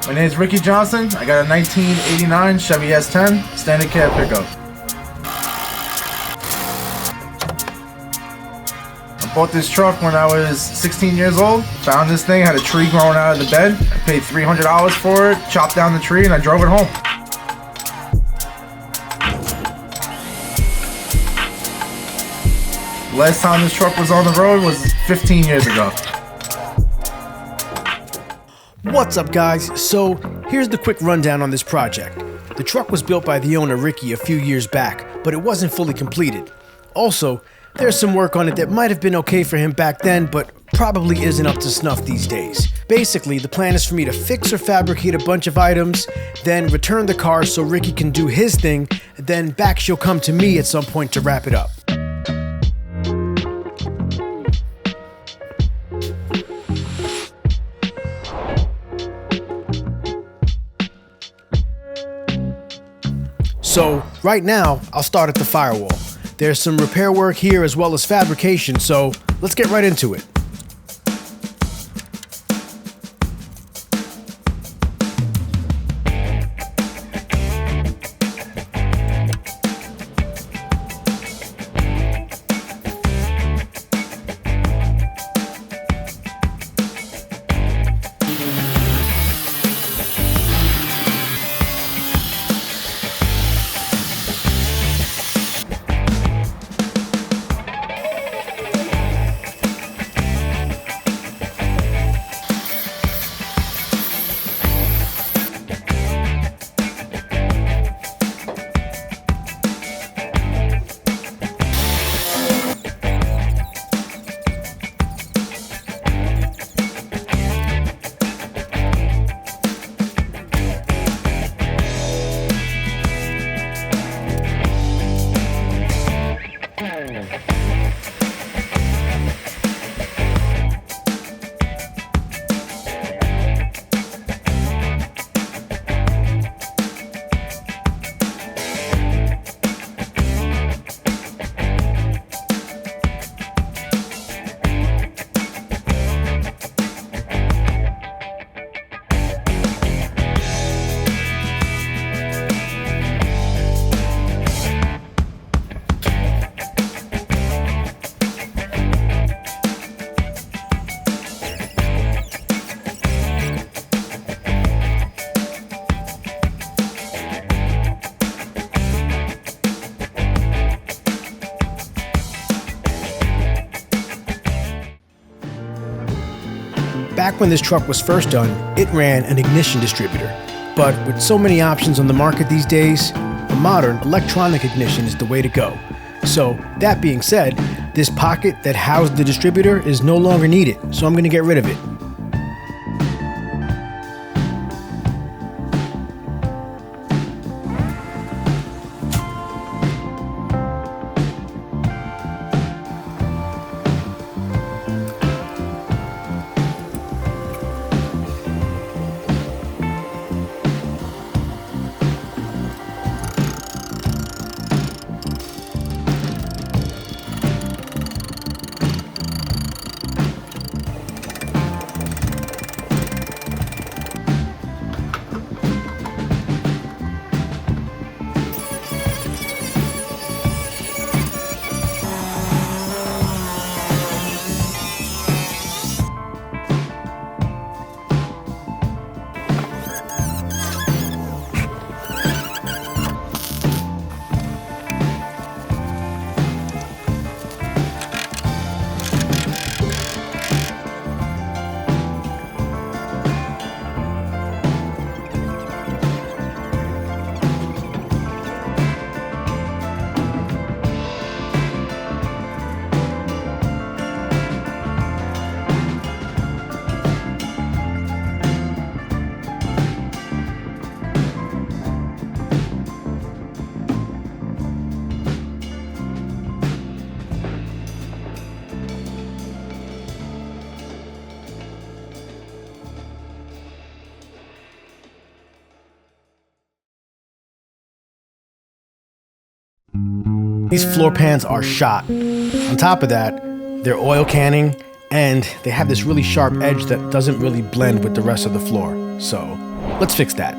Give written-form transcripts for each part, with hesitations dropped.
My name is Ricky Johnson. I got a 1989 Chevy S-10 standard cab pickup. I bought this truck when I was 16 years old. Found this thing, had a tree growing out of the bed. I paid $300 for it, chopped down the tree, and I drove it home. Last time this truck was on the road was 15 years ago. What's up, guys? So here's the quick rundown on this project. The truck was built by the owner Ricky a few years back, but it wasn't fully completed. Also, there's some work on it that might have been okay for him back then, but probably isn't up to snuff these days. Basically, the plan is for me to fix or fabricate a bunch of items, then return the car so Ricky can do his thing, then back she'll come to me at some point to wrap it up. So right now, I'll start at the firewall. There's some repair work here as well as fabrication, so let's get right into it. Back when this truck was first done, it ran an ignition distributor. But with so many options on the market these days, a modern electronic ignition is the way to go. So that being said, this pocket that housed the distributor is no longer needed, so I'm going to get rid of it. These floor pans are shot. On top of that, they're oil canning, and they have this really sharp edge that doesn't really blend with the rest of the floor. So Let's fix that.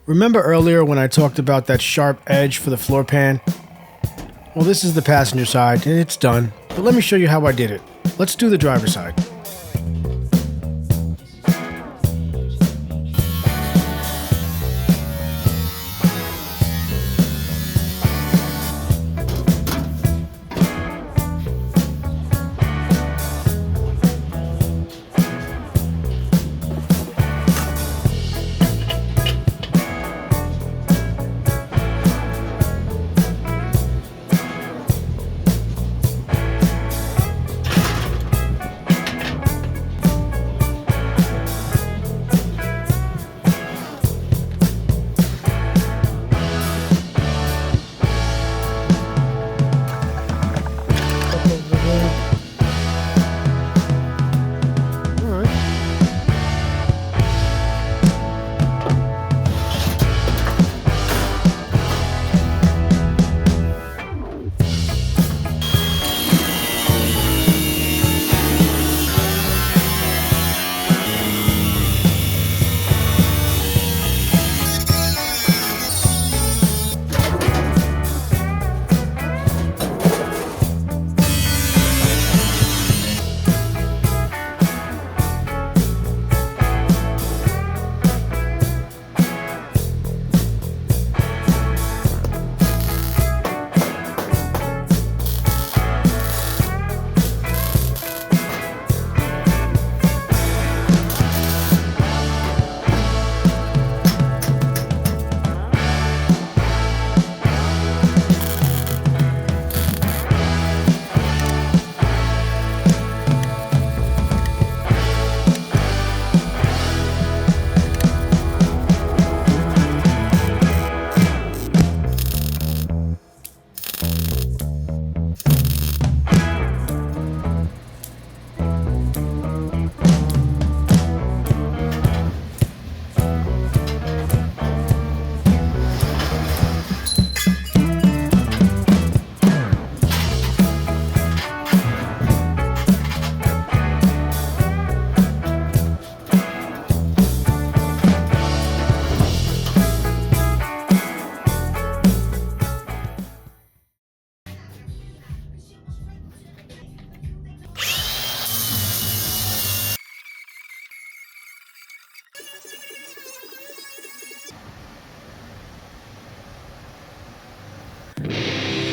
Remember earlier when I talked about that sharp edge for the floor pan? Well, this is the passenger side, and it's done. But let me show you how I did it. Let's do the driver's side.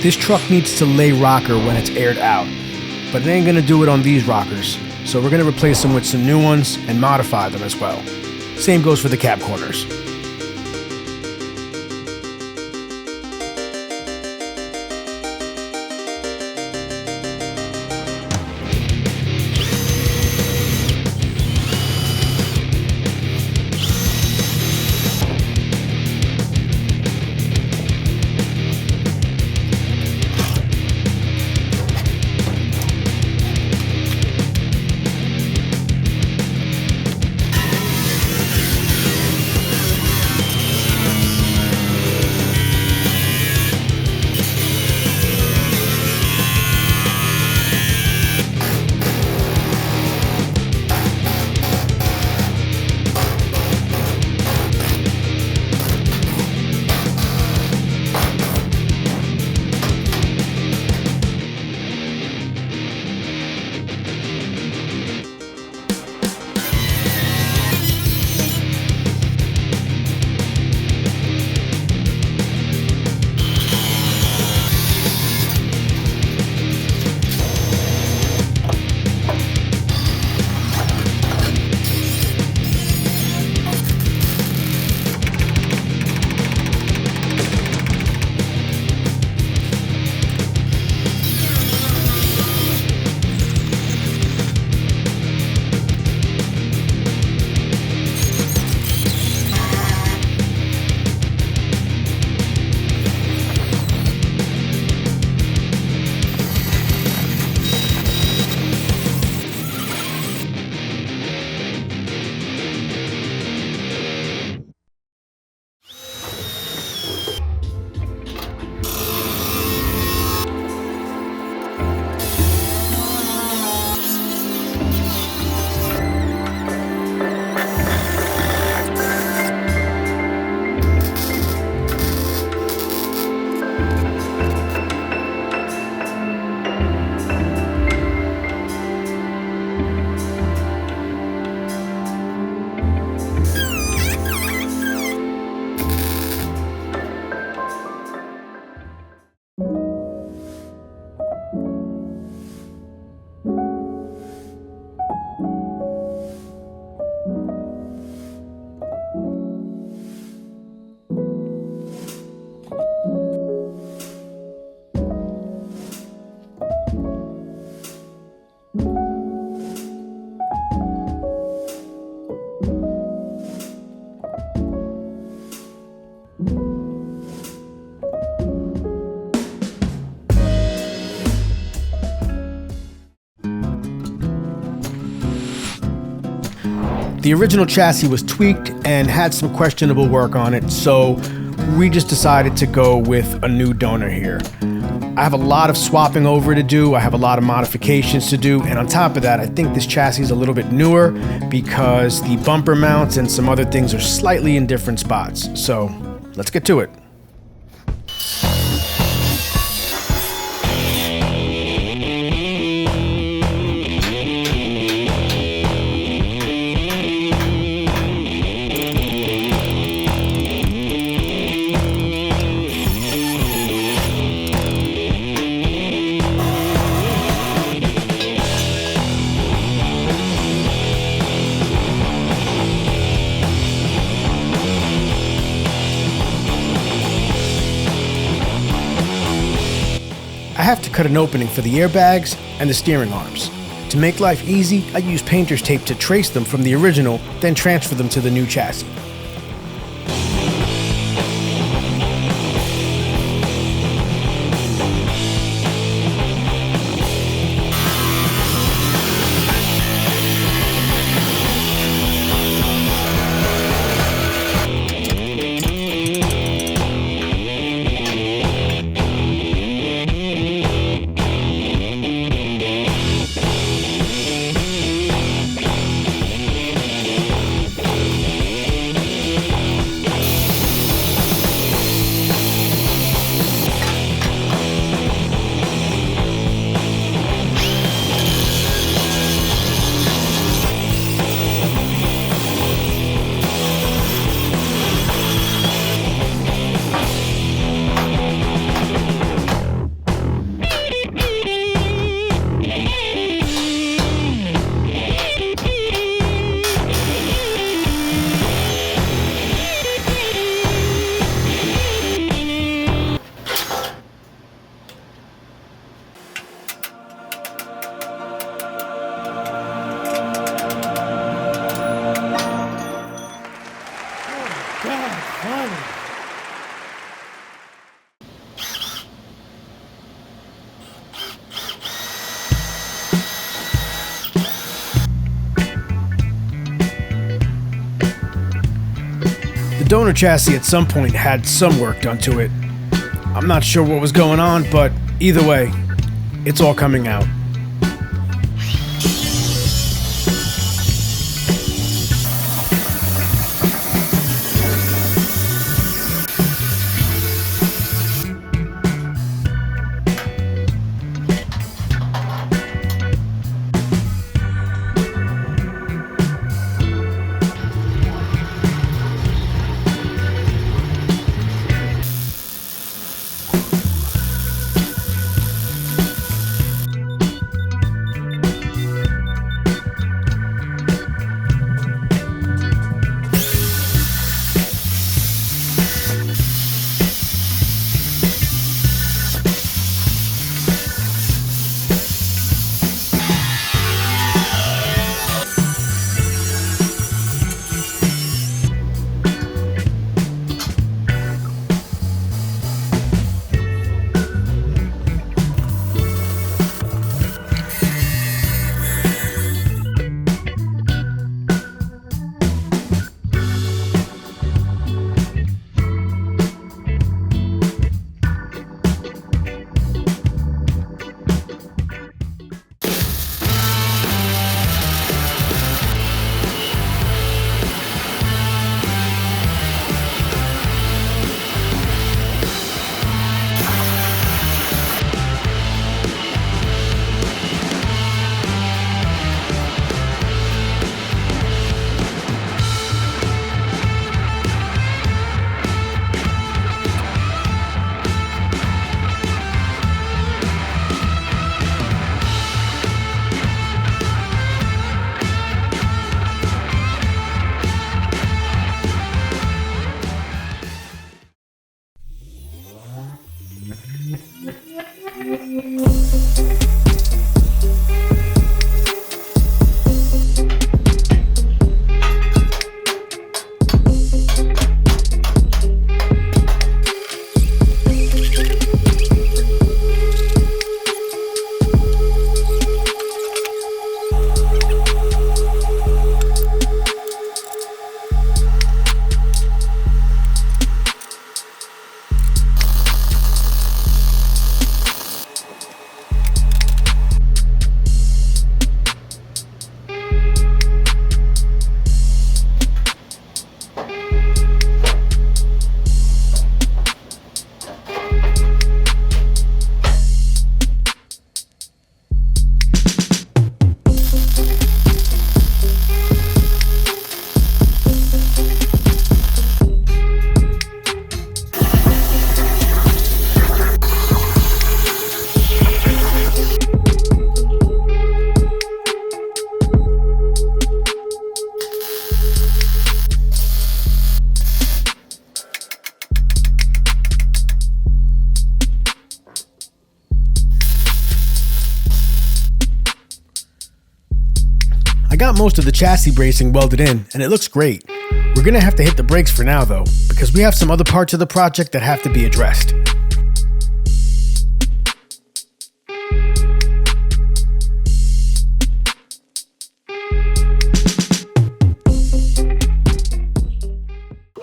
This truck needs to lay rocker when it's aired out, but it ain't gonna do it on these rockers, so we're gonna replace them with some new ones and modify them as well. Same goes for the cab corners. The original chassis was tweaked and had some questionable work on it, so we just decided to go with a new donor here. I have a lot of swapping over to do, I have a lot of modifications to do, and on top of that, I think this chassis is a little bit newer because the bumper mounts and some other things are slightly in different spots. So let's get to it. I have to cut an opening for the airbags and the steering arms. To make life easy, I use painter's tape to trace them from the original, then transfer them to the new chassis. The donor chassis at some point had some work done to it. I'm not sure what was going on, but either way, it's all coming out. I got most of the chassis bracing welded in, and it looks great. We're gonna have to hit the brakes for now though, because we have some other parts of the project that have to be addressed.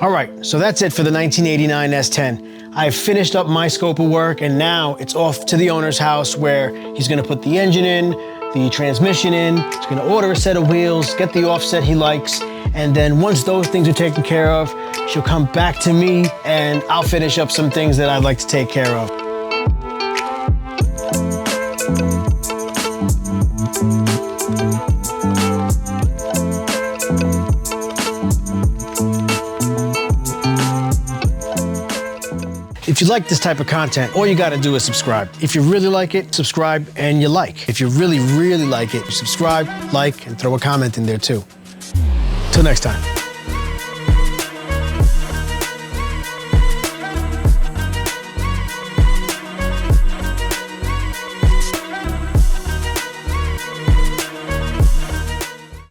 Alright, so that's it for the 1989 S-10. I've finished up my scope of work, and now it's off to the owner's house where he's gonna put the engine in, the transmission in, he's gonna order a set of wheels, get the offset he likes, and then once those things are taken care of, she'll come back to me and I'll finish up some things that I'd like to take care of. If you like this type of content, all you gotta do is subscribe. If you really like it, subscribe and you like. If you really, really like it, subscribe, like, and throw a comment in there too. Till next time.